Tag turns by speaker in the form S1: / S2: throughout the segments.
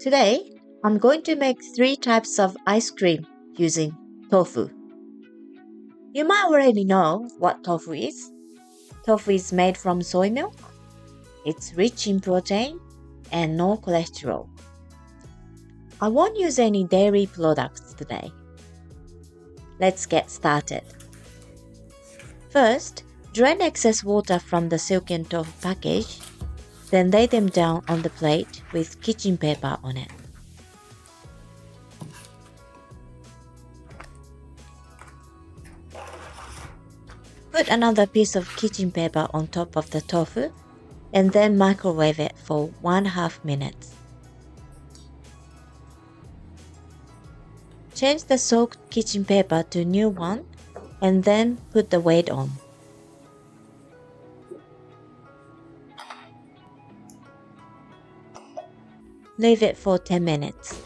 S1: Today, I'm going to make 3 types of ice cream using tofu. You might already know what tofu is. Tofu is made from soy milk. It's rich in protein and no cholesterol. I won't use any dairy products today. Let's get started. First, drain excess water from the silken tofu package, then lay them down on the plate with kitchen paper on it. Put another piece of kitchen paper on top of the tofu and then microwave it for 1/2 minutes. Change the soaked kitchen paper to new one and then put the weight on. Leave it for 10 minutes.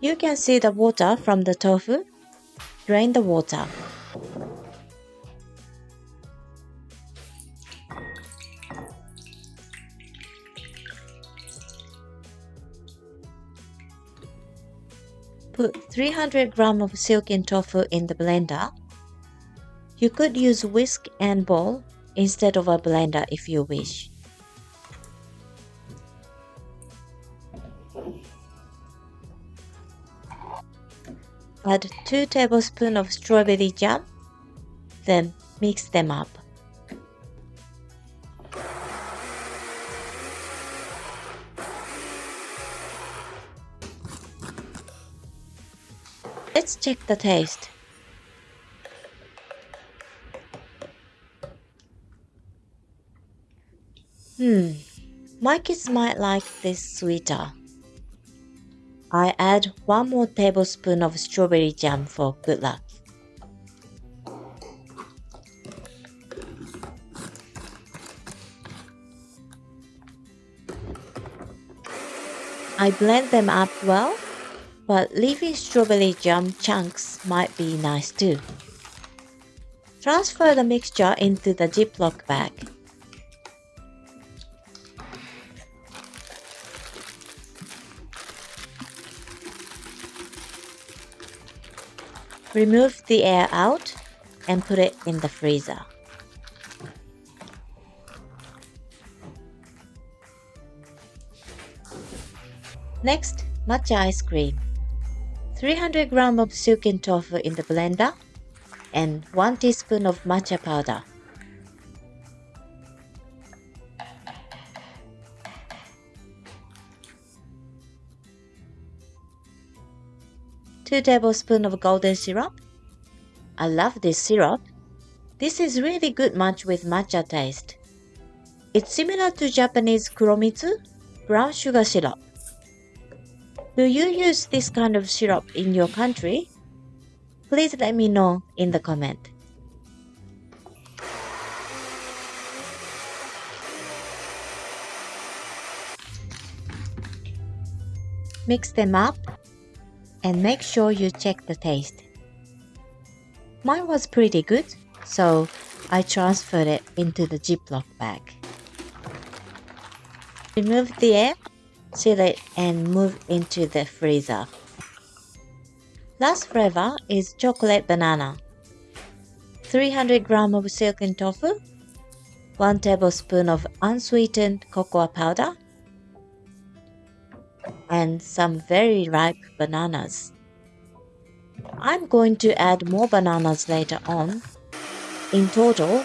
S1: You can see the water from the tofu. Drain the water. Put 300 grams of silken tofu in the blender. You could use whisk and bowl instead of a blender if you wish. Add 2 tablespoons of strawberry jam, then mix them up. Let's check the taste. My kids might like this sweeter. I add 1 more tablespoon of strawberry jam for good luck. I blend them up well, but leaving strawberry jam chunks might be nice too. Transfer the mixture into the Ziploc bag. Remove the air out and put it in the freezer. Next, matcha ice cream. 300 grams of silken tofu in the blender and 1 teaspoon of matcha powder. Two tablespoons of golden syrup. I love this syrup. This is really good match with matcha taste. It's similar to Japanese kuromitsu, brown sugar syrup. Do you use this kind of syrup in your country? Please let me know in the comment. Mix them up and make sure you check the taste. Mine was pretty good, so I transferred it into the Ziploc bag. Remove the air, seal it, and move into the freezer. Last flavor is chocolate banana. 300 grams of silken tofu, 1 tablespoon of unsweetened cocoa powder, and some very ripe bananas. I'm going to add more bananas later on. In total,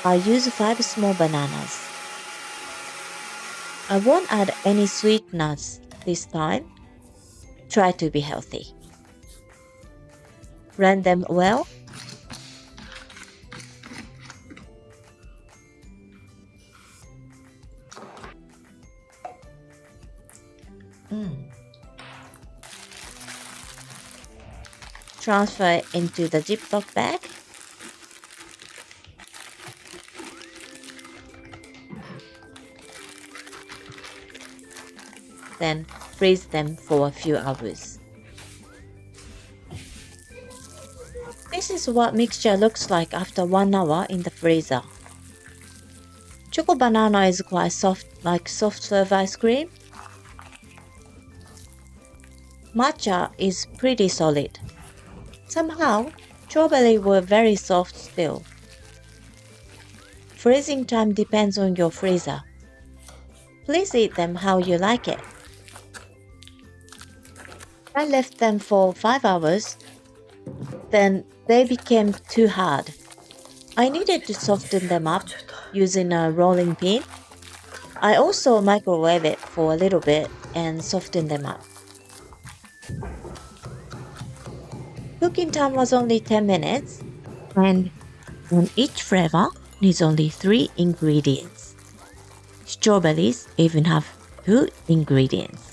S1: I use 5 small bananas. I won't add any sweet nuts this time. Try to be healthy. Blend them well. Transfer it into the Ziploc bag. Then freeze them for a few hours. This is what mixture looks like after 1 hour in the freezer. Choco banana is quite soft, like soft serve ice cream. Matcha is pretty solid. Somehow, strawberry were very soft still. Freezing time depends on your freezer. Please eat them how you like it. I left them for 5 hours. Then they became too hard. I needed to soften them up using a rolling pin. I also microwave it for a little bit and soften them up. Cooking time was only 10 minutes, and on each flavor needs only 3 ingredients. Strawberries even have 2 ingredients.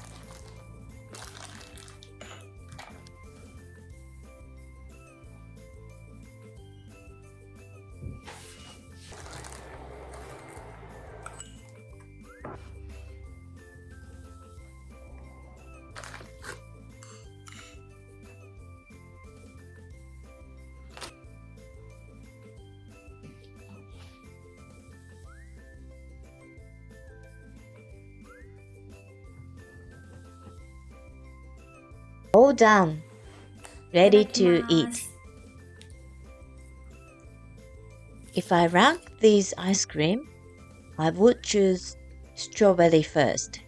S1: All done. Ready to eat. If I rank these ice cream, I would choose strawberry first,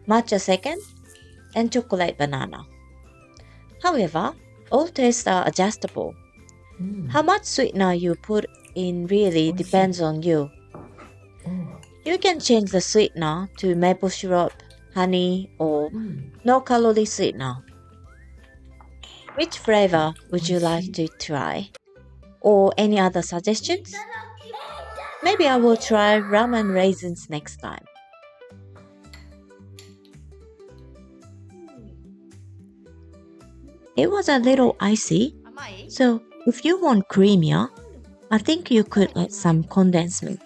S1: matcha second, and chocolate banana. However, all tastes are adjustable. How much sweetener you put in really depends on you. You can change the sweetener to maple syrup, honey, or no-calorie sweetener. Which flavor would you like to try? Or any other suggestions? Maybe I will try rum and raisins next time. It was a little icy, so if you want creamier, I think you could add some condensed milk.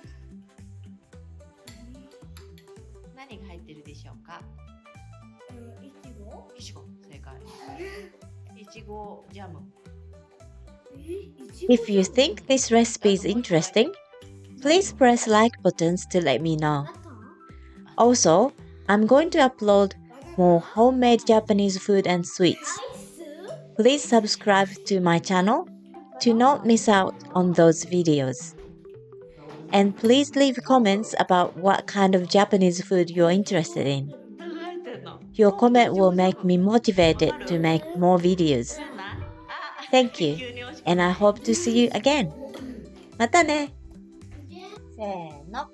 S2: 何が入ってるでしょうか？いちご、正解。いちごジャム。
S1: If you think this recipe is interesting, please press like buttons to let me know. Also, I'm going to upload more homemade Japanese food and sweets. Please subscribe to my channel to not miss out on those videos. And please leave comments about what kind of Japanese food you're interested in. Your comment will make me motivated to make more videos. Thank you, and I hope to see you again. またね。せーの。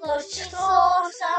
S1: ごちそうさ